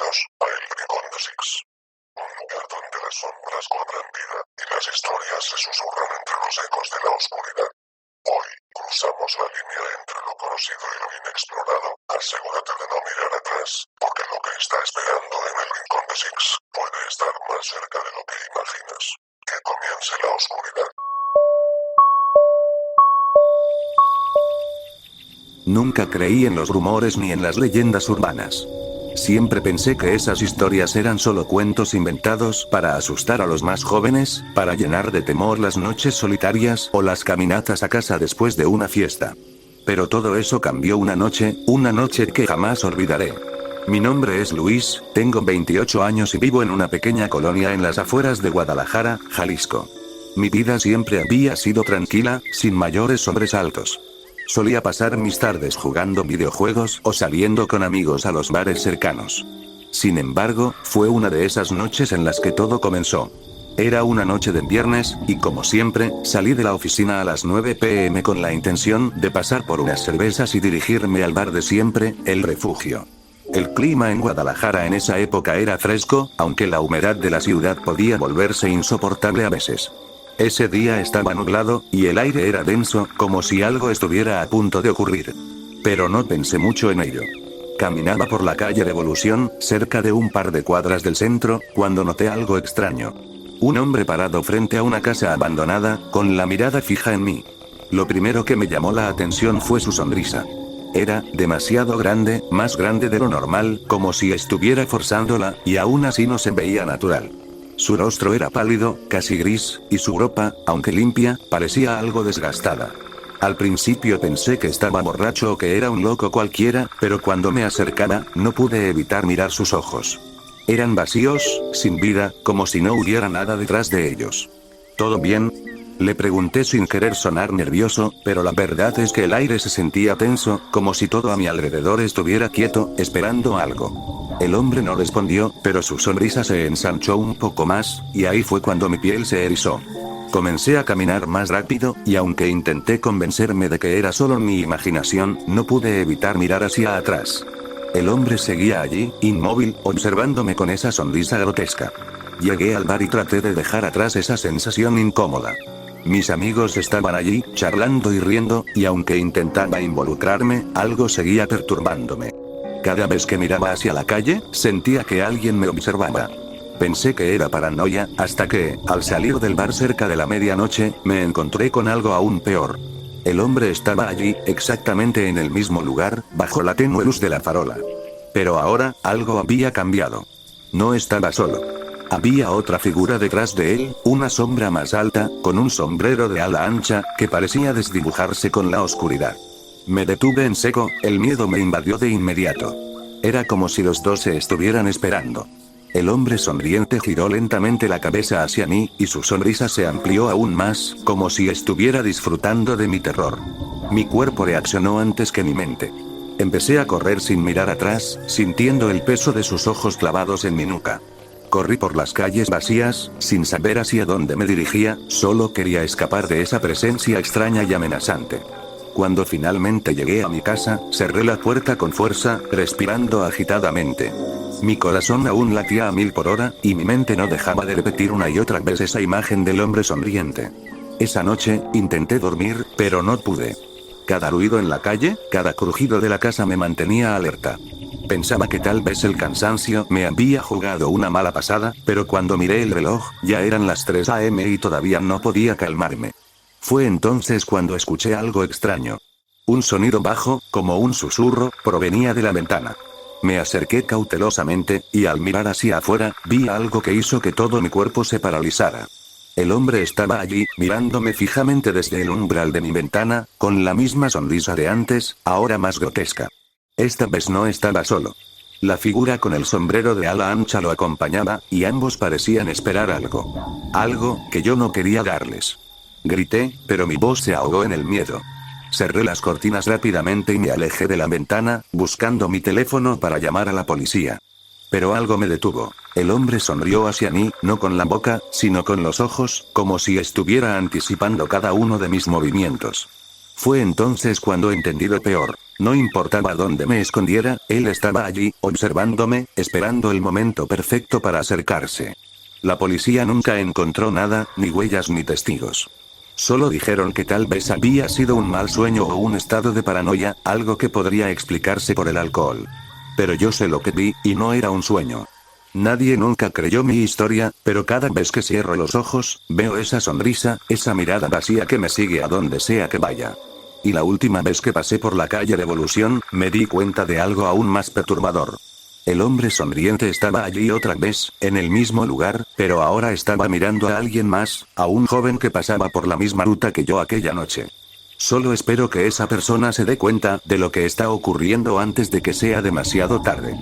Bienvenidos a El Rincón de Six, un lugar donde las sombras cobran vida y las historias se susurran entre los ecos de la oscuridad. Hoy cruzamos la línea entre lo conocido y lo inexplorado. Asegúrate de no mirar atrás, porque lo que está esperando en El Rincón de Six puede estar más cerca de lo que imaginas. Que comience la oscuridad. Nunca creí en los rumores ni en las leyendas urbanas. Siempre pensé que esas historias eran solo cuentos inventados para asustar a los más jóvenes, para llenar de temor las noches solitarias o las caminatas a casa después de una fiesta. Pero todo eso cambió una noche que jamás olvidaré. Mi nombre es Luis, tengo 28 años y vivo en una pequeña colonia en las afueras de Guadalajara, Jalisco. Mi vida siempre había sido tranquila, sin mayores sobresaltos. Solía pasar mis tardes jugando videojuegos o saliendo con amigos a los bares cercanos. Sin embargo, fue una de esas noches en las que todo comenzó. Era una noche de viernes, y como siempre, salí de la oficina a las 9 p.m. con la intención de pasar por unas cervezas y dirigirme al bar de siempre, El Refugio. El clima en Guadalajara en esa época era fresco, aunque la humedad de la ciudad podía volverse insoportable a veces. Ese día estaba nublado, y el aire era denso, como si algo estuviera a punto de ocurrir. Pero no pensé mucho en ello. Caminaba por la calle Revolución, cerca de un par de cuadras del centro, cuando noté algo extraño. Un hombre parado frente a una casa abandonada, con la mirada fija en mí. Lo primero que me llamó la atención fue su sonrisa. Era demasiado grande, más grande de lo normal, como si estuviera forzándola, y aún así no se veía natural. Su rostro era pálido, casi gris, y su ropa, aunque limpia, parecía algo desgastada. Al principio pensé que estaba borracho o que era un loco cualquiera, pero cuando me acercaba, no pude evitar mirar sus ojos. Eran vacíos, sin vida, como si no hubiera nada detrás de ellos. ¿Todo bien?, le pregunté sin querer sonar nervioso, pero la verdad es que el aire se sentía tenso, como si todo a mi alrededor estuviera quieto, esperando algo. El hombre no respondió, pero su sonrisa se ensanchó un poco más, y ahí fue cuando mi piel se erizó. Comencé a caminar más rápido, y aunque intenté convencerme de que era solo mi imaginación, no pude evitar mirar hacia atrás. El hombre seguía allí, inmóvil, observándome con esa sonrisa grotesca. Llegué al bar y traté de dejar atrás esa sensación incómoda. Mis amigos estaban allí, charlando y riendo, y aunque intentaba involucrarme, algo seguía perturbándome. Cada vez que miraba hacia la calle, sentía que alguien me observaba. Pensé que era paranoia, hasta que, al salir del bar cerca de la medianoche, me encontré con algo aún peor. El hombre estaba allí, exactamente en el mismo lugar, bajo la tenue luz de la farola. Pero ahora, algo había cambiado. No estaba solo. Había otra figura detrás de él, una sombra más alta, con un sombrero de ala ancha, que parecía desdibujarse con la oscuridad. Me detuve en seco, el miedo me invadió de inmediato. Era como si los dos se estuvieran esperando. El hombre sonriente giró lentamente la cabeza hacia mí, y su sonrisa se amplió aún más, como si estuviera disfrutando de mi terror. Mi cuerpo reaccionó antes que mi mente. Empecé a correr sin mirar atrás, sintiendo el peso de sus ojos clavados en mi nuca. Corrí por las calles vacías, sin saber hacia dónde me dirigía, solo quería escapar de esa presencia extraña y amenazante. Cuando finalmente llegué a mi casa, cerré la puerta con fuerza, respirando agitadamente. Mi corazón aún latía a 1000 por hora, y mi mente no dejaba de repetir una y otra vez esa imagen del hombre sonriente. Esa noche, intenté dormir, pero no pude. Cada ruido en la calle, cada crujido de la casa me mantenía alerta. Pensaba que tal vez el cansancio me había jugado una mala pasada, pero cuando miré el reloj, ya eran las 3 a.m. y todavía no podía calmarme. Fue entonces cuando escuché algo extraño. Un sonido bajo, como un susurro, provenía de la ventana. Me acerqué cautelosamente, y al mirar hacia afuera, vi algo que hizo que todo mi cuerpo se paralizara. El hombre estaba allí, mirándome fijamente desde el umbral de mi ventana, con la misma sonrisa de antes, ahora más grotesca. Esta vez no estaba solo. La figura con el sombrero de ala ancha lo acompañaba, y ambos parecían esperar algo. Algo que yo no quería darles. Grité, pero mi voz se ahogó en el miedo. Cerré las cortinas rápidamente y me alejé de la ventana, buscando mi teléfono para llamar a la policía. Pero algo me detuvo. El hombre sonrió hacia mí, no con la boca, sino con los ojos, como si estuviera anticipando cada uno de mis movimientos. Fue entonces cuando entendí lo peor. No importaba dónde me escondiera, él estaba allí, observándome, esperando el momento perfecto para acercarse. La policía nunca encontró nada, ni huellas ni testigos. Solo dijeron que tal vez había sido un mal sueño o un estado de paranoia, algo que podría explicarse por el alcohol. Pero yo sé lo que vi, y no era un sueño. Nadie nunca creyó mi historia, pero cada vez que cierro los ojos, veo esa sonrisa, esa mirada vacía que me sigue a donde sea que vaya. Y la última vez que pasé por la calle Revolución, me di cuenta de algo aún más perturbador. El hombre sonriente estaba allí otra vez, en el mismo lugar, pero ahora estaba mirando a alguien más, a un joven que pasaba por la misma ruta que yo aquella noche. Solo espero que esa persona se dé cuenta de lo que está ocurriendo antes de que sea demasiado tarde.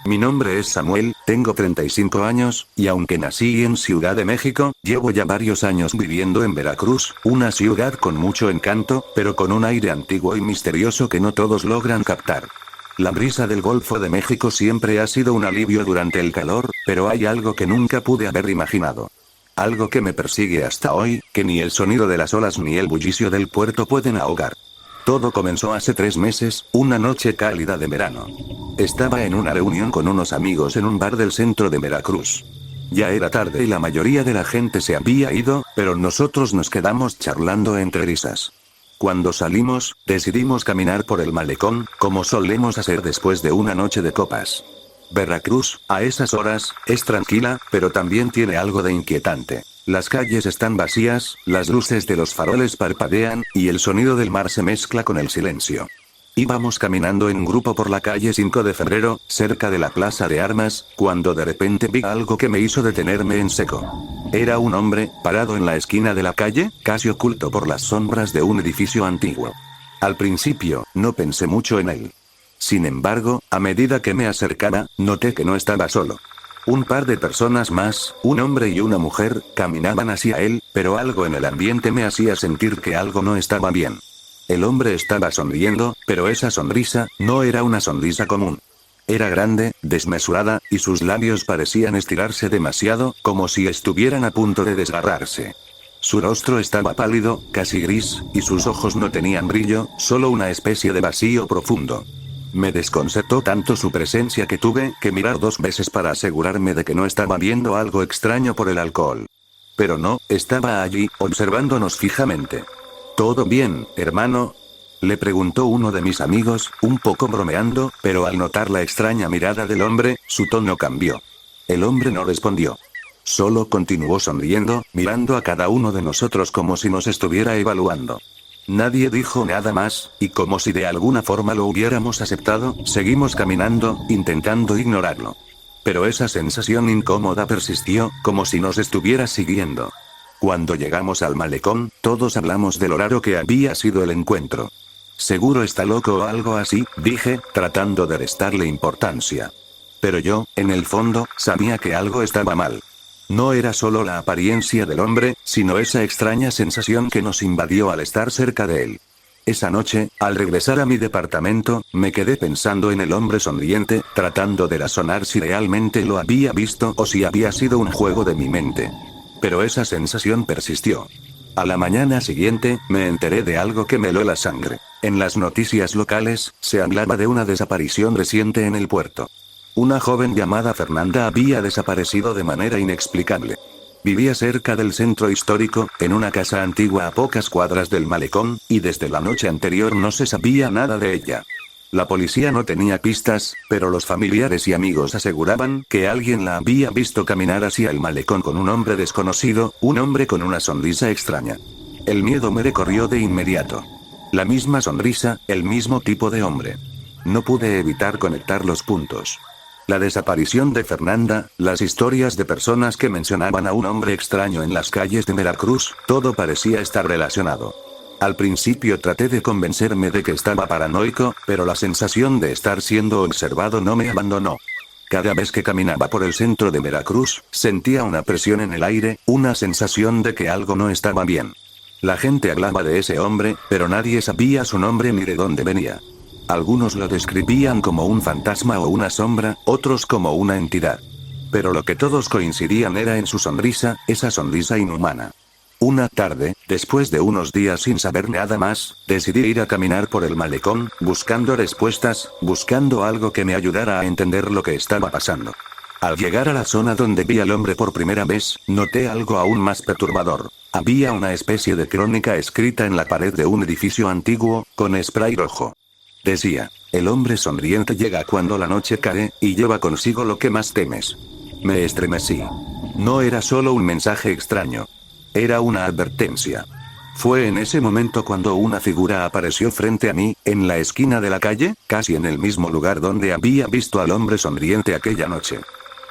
Mi nombre es Samuel, tengo 35 años, y aunque nací en Ciudad de México, llevo ya varios años viviendo en Veracruz, una ciudad con mucho encanto, pero con un aire antiguo y misterioso que no todos logran captar. La brisa del Golfo de México siempre ha sido un alivio durante el calor, pero hay algo que nunca pude haber imaginado. Algo que me persigue hasta hoy, que ni el sonido de las olas ni el bullicio del puerto pueden ahogar. Todo comenzó hace 3 meses, una noche cálida de verano. Estaba en una reunión con unos amigos en un bar del centro de Veracruz. Ya era tarde y la mayoría de la gente se había ido, pero nosotros nos quedamos charlando entre risas. Cuando salimos, decidimos caminar por el malecón, como solemos hacer después de una noche de copas. Veracruz, a esas horas, es tranquila, pero también tiene algo de inquietante. Las calles están vacías, las luces de los faroles parpadean, y el sonido del mar se mezcla con el silencio. Íbamos caminando en grupo por la calle 5 de febrero, cerca de la Plaza de Armas, cuando de repente vi algo que me hizo detenerme en seco. Era un hombre, parado en la esquina de la calle, casi oculto por las sombras de un edificio antiguo. Al principio, no pensé mucho en él. Sin embargo, a medida que me acercaba, noté que no estaba solo. Un par de personas más, un hombre y una mujer, caminaban hacia él, pero algo en el ambiente me hacía sentir que algo no estaba bien. El hombre estaba sonriendo, pero esa sonrisa, no era una sonrisa común. Era grande, desmesurada, y sus labios parecían estirarse demasiado, como si estuvieran a punto de desgarrarse. Su rostro estaba pálido, casi gris, y sus ojos no tenían brillo, solo una especie de vacío profundo. Me desconcertó tanto su presencia que tuve que mirar 2 veces para asegurarme de que no estaba viendo algo extraño por el alcohol. Pero no, estaba allí, observándonos fijamente. ¿Todo bien, hermano?, le preguntó uno de mis amigos, un poco bromeando, pero al notar la extraña mirada del hombre, su tono cambió. El hombre no respondió. Solo continuó sonriendo, mirando a cada uno de nosotros como si nos estuviera evaluando. Nadie dijo nada más, y como si de alguna forma lo hubiéramos aceptado, seguimos caminando, intentando ignorarlo. Pero esa sensación incómoda persistió, como si nos estuviera siguiendo. Cuando llegamos al malecón, todos hablamos de lo raro que había sido el encuentro. Seguro está loco o algo así, dije, tratando de restarle importancia. Pero yo, en el fondo, sabía que algo estaba mal. No era solo la apariencia del hombre, sino esa extraña sensación que nos invadió al estar cerca de él. Esa noche, al regresar a mi departamento, me quedé pensando en el hombre sonriente, tratando de razonar si realmente lo había visto o si había sido un juego de mi mente. Pero esa sensación persistió. A la mañana siguiente, me enteré de algo que me heló la sangre. En las noticias locales, se hablaba de una desaparición reciente en el puerto. Una joven llamada Fernanda había desaparecido de manera inexplicable. Vivía cerca del centro histórico, en una casa antigua a pocas cuadras del malecón, y desde la noche anterior no se sabía nada de ella. La policía no tenía pistas, pero los familiares y amigos aseguraban que alguien la había visto caminar hacia el malecón con un hombre desconocido, un hombre con una sonrisa extraña. El miedo me recorrió de inmediato. La misma sonrisa, el mismo tipo de hombre. No pude evitar conectar los puntos. La desaparición de Fernanda, las historias de personas que mencionaban a un hombre extraño en las calles de Veracruz, todo parecía estar relacionado. Al principio traté de convencerme de que estaba paranoico, pero la sensación de estar siendo observado no me abandonó. Cada vez que caminaba por el centro de Veracruz, sentía una presión en el aire, una sensación de que algo no estaba bien. La gente hablaba de ese hombre, pero nadie sabía su nombre ni de dónde venía. Algunos lo describían como un fantasma o una sombra, otros como una entidad. Pero lo que todos coincidían era en su sonrisa, esa sonrisa inhumana. Una tarde, después de unos días sin saber nada más, decidí ir a caminar por el malecón, buscando respuestas, buscando algo que me ayudara a entender lo que estaba pasando. Al llegar a la zona donde vi al hombre por primera vez, noté algo aún más perturbador. Había una especie de crónica escrita en la pared de un edificio antiguo, con spray rojo. Decía: el hombre sonriente llega cuando la noche cae, y lleva consigo lo que más temes. Me estremecí. No era solo un mensaje extraño. Era una advertencia. Fue en ese momento cuando una figura apareció frente a mí, en la esquina de la calle, casi en el mismo lugar donde había visto al hombre sonriente aquella noche.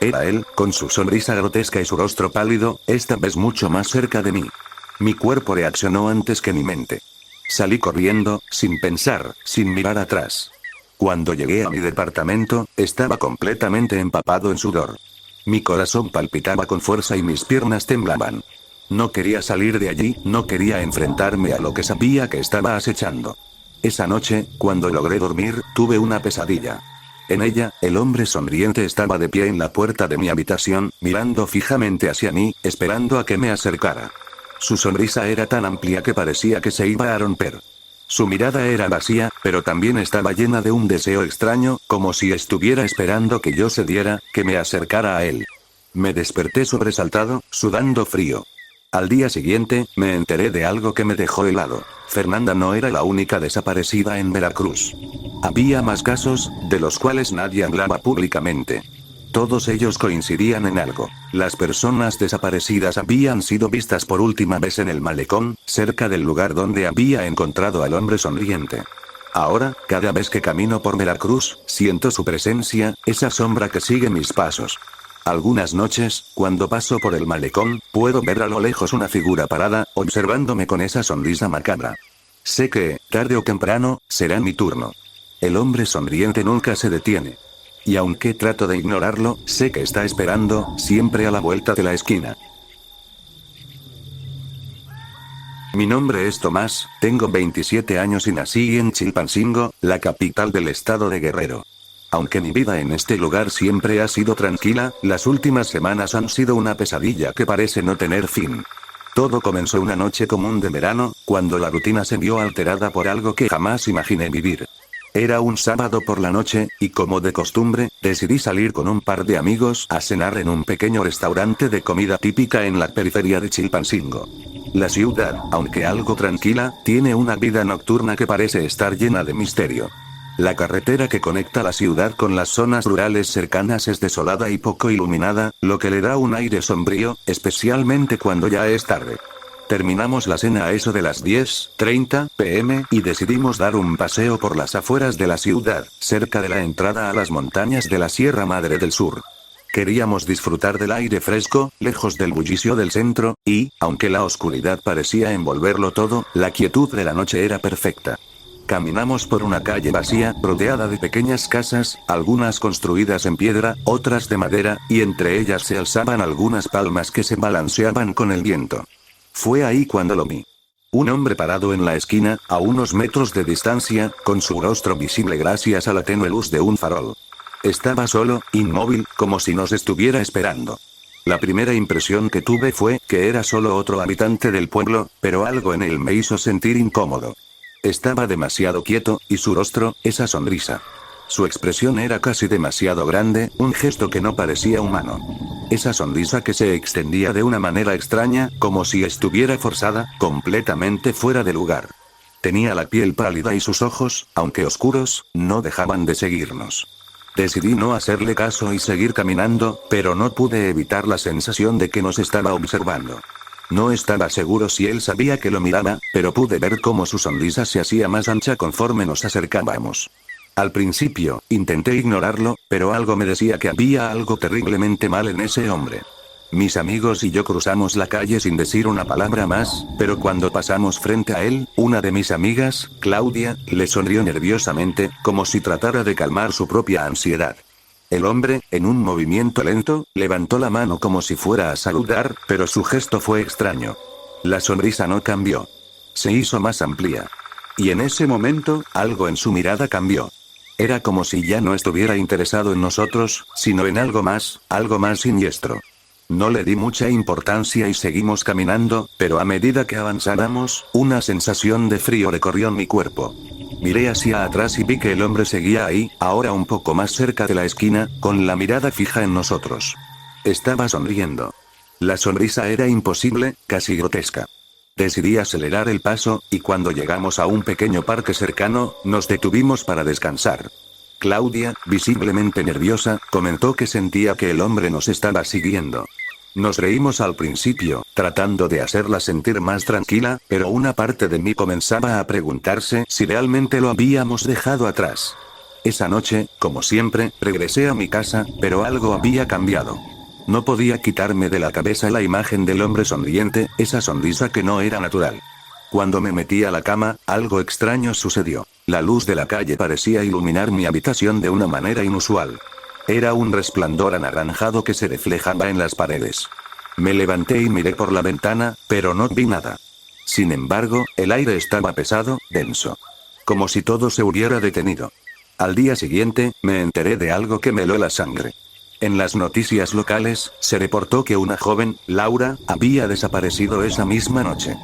Era él, con su sonrisa grotesca y su rostro pálido, esta vez mucho más cerca de mí. Mi cuerpo reaccionó antes que mi mente. Salí corriendo, sin pensar, sin mirar atrás. Cuando llegué a mi departamento, estaba completamente empapado en sudor. Mi corazón palpitaba con fuerza y mis piernas temblaban. No quería salir de allí, no quería enfrentarme a lo que sabía que estaba acechando. Esa noche, cuando logré dormir, tuve una pesadilla. En ella, el hombre sonriente estaba de pie en la puerta de mi habitación, mirando fijamente hacia mí, esperando a que me acercara. Su sonrisa era tan amplia que parecía que se iba a romper. Su mirada era vacía, pero también estaba llena de un deseo extraño, como si estuviera esperando que yo cediera, que me acercara a él. Me desperté sobresaltado, sudando frío. Al día siguiente, me enteré de algo que me dejó helado. Fernanda no era la única desaparecida en Veracruz. Había más casos, de los cuales nadie hablaba públicamente. Todos ellos coincidían en algo. Las personas desaparecidas habían sido vistas por última vez en el malecón, cerca del lugar donde había encontrado al hombre sonriente. Ahora, cada vez que camino por Veracruz, siento su presencia, esa sombra que sigue mis pasos. Algunas noches, cuando paso por el malecón, puedo ver a lo lejos una figura parada, observándome con esa sonrisa macabra. Sé que, tarde o temprano, será mi turno. El hombre sonriente nunca se detiene. Y aunque trato de ignorarlo, sé que está esperando, siempre a la vuelta de la esquina. Mi nombre es Tomás, tengo 27 años y nací en Chilpancingo, la capital del estado de Guerrero. Aunque mi vida en este lugar siempre ha sido tranquila, las últimas semanas han sido una pesadilla que parece no tener fin. Todo comenzó una noche común de verano, cuando la rutina se vio alterada por algo que jamás imaginé vivir. Era un sábado por la noche, y como de costumbre, decidí salir con un par de amigos a cenar en un pequeño restaurante de comida típica en la periferia de Chilpancingo. La ciudad, aunque algo tranquila, tiene una vida nocturna que parece estar llena de misterio. La carretera que conecta la ciudad con las zonas rurales cercanas es desolada y poco iluminada, lo que le da un aire sombrío, especialmente cuando ya es tarde. Terminamos la cena a eso de las 10:30 p.m. y decidimos dar un paseo por las afueras de la ciudad, cerca de la entrada a las montañas de la Sierra Madre del Sur. Queríamos disfrutar del aire fresco, lejos del bullicio del centro, y, aunque la oscuridad parecía envolverlo todo, la quietud de la noche era perfecta. Caminamos por una calle vacía, rodeada de pequeñas casas, algunas construidas en piedra, otras de madera, y entre ellas se alzaban algunas palmas que se balanceaban con el viento. Fue ahí cuando lo vi. Un hombre parado en la esquina, a unos metros de distancia, con su rostro visible gracias a la tenue luz de un farol. Estaba solo, inmóvil, como si nos estuviera esperando. La primera impresión que tuve fue que era solo otro habitante del pueblo, pero algo en él me hizo sentir incómodo. Estaba demasiado quieto, y su rostro, esa sonrisa. Su expresión era casi demasiado grande, un gesto que no parecía humano. Esa sonrisa que se extendía de una manera extraña, como si estuviera forzada, completamente fuera de lugar. Tenía la piel pálida y sus ojos, aunque oscuros, no dejaban de seguirnos. Decidí no hacerle caso y seguir caminando, pero no pude evitar la sensación de que nos estaba observando. No estaba seguro si él sabía que lo miraba, pero pude ver cómo su sonrisa se hacía más ancha conforme nos acercábamos. Al principio, intenté ignorarlo, pero algo me decía que había algo terriblemente mal en ese hombre. Mis amigos y yo cruzamos la calle sin decir una palabra más, pero cuando pasamos frente a él, una de mis amigas, Claudia, le sonrió nerviosamente, como si tratara de calmar su propia ansiedad. El hombre, en un movimiento lento, levantó la mano como si fuera a saludar, pero su gesto fue extraño. La sonrisa no cambió. Se hizo más amplia. Y en ese momento, algo en su mirada cambió. Era como si ya no estuviera interesado en nosotros, sino en algo más siniestro. No le di mucha importancia y seguimos caminando, pero a medida que avanzábamos, una sensación de frío recorrió mi cuerpo. Miré hacia atrás y vi que el hombre seguía ahí, ahora un poco más cerca de la esquina, con la mirada fija en nosotros. Estaba sonriendo. La sonrisa era imposible, casi grotesca. Decidí acelerar el paso, y cuando llegamos a un pequeño parque cercano, nos detuvimos para descansar. Claudia, visiblemente nerviosa, comentó que sentía que el hombre nos estaba siguiendo. Nos reímos al principio, tratando de hacerla sentir más tranquila, pero una parte de mí comenzaba a preguntarse si realmente lo habíamos dejado atrás. Esa noche, como siempre, regresé a mi casa, pero algo había cambiado. No podía quitarme de la cabeza la imagen del hombre sonriente, esa sonrisa que no era natural. Cuando me metí a la cama, algo extraño sucedió. La luz de la calle parecía iluminar mi habitación de una manera inusual. Era un resplandor anaranjado que se reflejaba en las paredes. Me levanté y miré por la ventana, pero no vi nada. Sin embargo, el aire estaba pesado, denso. Como si todo se hubiera detenido. Al día siguiente, me enteré de algo que me heló la sangre. En las noticias locales, se reportó que una joven, Laura, había desaparecido esa misma noche.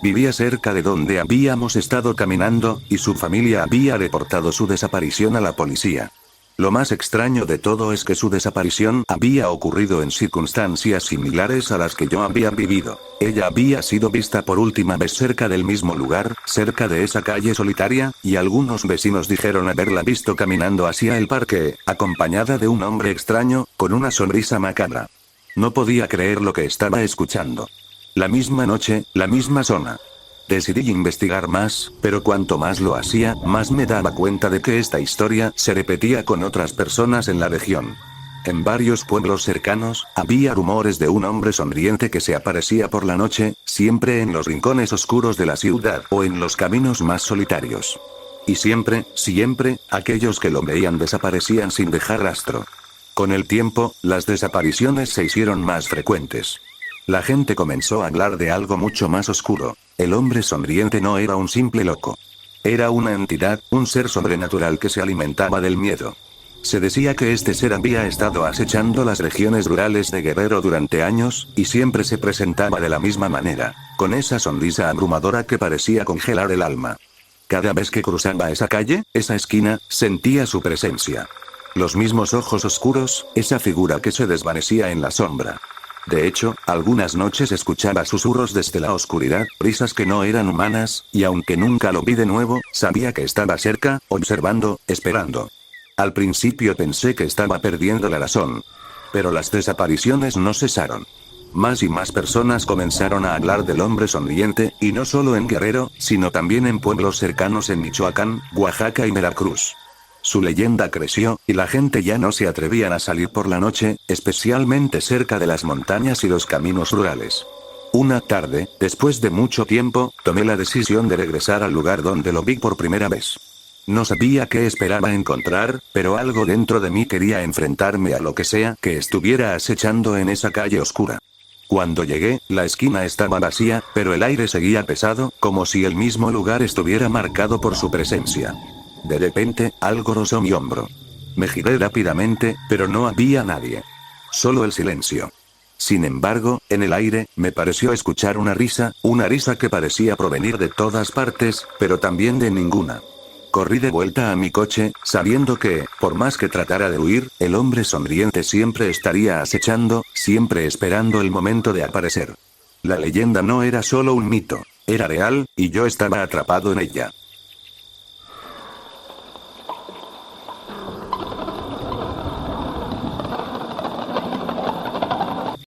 Vivía cerca de donde habíamos estado caminando, y su familia había reportado su desaparición a la policía. Lo más extraño de todo es que su desaparición había ocurrido en circunstancias similares a las que yo había vivido. Ella había sido vista por última vez cerca del mismo lugar, cerca de esa calle solitaria, y algunos vecinos dijeron haberla visto caminando hacia el parque, acompañada de un hombre extraño, con una sonrisa macabra. No podía creer lo que estaba escuchando. La misma noche, la misma zona. Decidí investigar más, pero cuanto más lo hacía, más me daba cuenta de que esta historia se repetía con otras personas en la región. En varios pueblos cercanos, había rumores de un hombre sonriente que se aparecía por la noche, siempre en los rincones oscuros de la ciudad o en los caminos más solitarios. Y siempre, aquellos que lo veían desaparecían sin dejar rastro. Con el tiempo, las desapariciones se hicieron más frecuentes. La gente comenzó a hablar de algo mucho más oscuro. El hombre sonriente no era un simple loco. Era una entidad, un ser sobrenatural que se alimentaba del miedo. Se decía que este ser había estado acechando las regiones rurales de Guerrero durante años, y siempre se presentaba de la misma manera, con esa sonrisa abrumadora que parecía congelar el alma. Cada vez que cruzaba esa calle, esa esquina, sentía su presencia. Los mismos ojos oscuros, esa figura que se desvanecía en la sombra. De hecho, algunas noches escuchaba susurros desde la oscuridad, risas que no eran humanas, y aunque nunca lo vi de nuevo, sabía que estaba cerca, observando, esperando. Al principio pensé que estaba perdiendo la razón. Pero las desapariciones no cesaron. Más y más personas comenzaron a hablar del hombre sonriente, y no solo en Guerrero, sino también en pueblos cercanos en Michoacán, Oaxaca y Veracruz. Su leyenda creció, y la gente ya no se atrevían a salir por la noche, especialmente cerca de las montañas y los caminos rurales. Una tarde, después de mucho tiempo, tomé la decisión de regresar al lugar donde lo vi por primera vez. No sabía qué esperaba encontrar, pero algo dentro de mí quería enfrentarme a lo que sea que estuviera acechando en esa calle oscura. Cuando llegué, la esquina estaba vacía, pero el aire seguía pesado, como si el mismo lugar estuviera marcado por su presencia. De repente, algo rozó mi hombro. Me giré rápidamente, pero no había nadie. Solo el silencio. Sin embargo, en el aire, me pareció escuchar una risa que parecía provenir de todas partes, pero también de ninguna. Corrí de vuelta a mi coche, sabiendo que, por más que tratara de huir, el hombre sonriente siempre estaría acechando, siempre esperando el momento de aparecer. La leyenda no era solo un mito, era real, y yo estaba atrapado en ella.